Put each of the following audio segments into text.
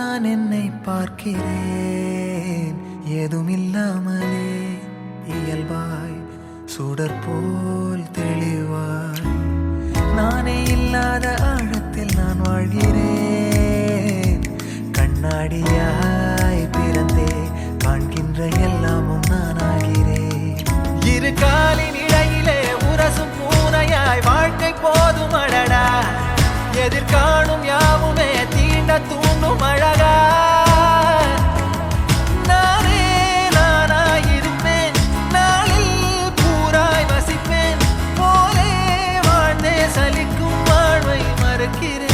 நான் என்னை பார்க்கிறேன் ஏதுமில்லாமலே இயல்பாய் சுடர் போல் தெளிவாய் நானே இல்லாத ஆழத்தில் நான் வாழ்கிறேன் கண்ணாடியாய் பிறந்தே காண்கின்ற எல்லாமும் நான் ஆகிறேன் இரு காலின் இடையிலே உரசும் பூனையாய் வாழ்க்கை போதும் அடடா எதிர்காணும் யாவுமே தீண்ட தூண்டும் அழகா நானே நானாயிருப்பேன் நாளில் பூராய் வசிப்பேன் போலே வாழ்ந்தே சலிக்கும் வாழ்வை மறுக்கிறேன்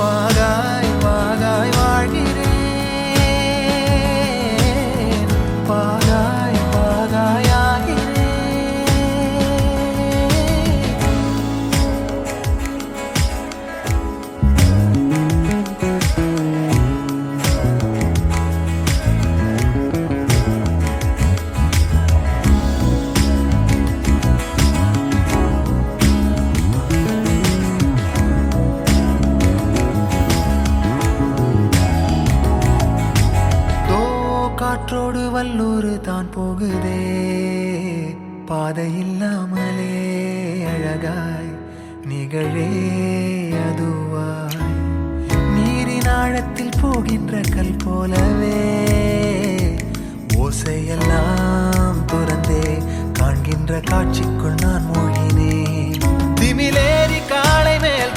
வாகாய் வாகாய் வாழ்கிறேன் வாகாய் வாகாய் ஆகிறேன் காற்றோடு வல்லூர் தான் போகுதே பாதை இல்லாமலே அழகாய் நிகழே அதுவாய் நீரின் ஆழத்தில் போகின்ற கல் போலவே ஓசையெல்லாம் துறந்தே காண்கின்ற காட்சிக்குள் நான் மூழ்கினேன் திமிலேறி காளை மேல்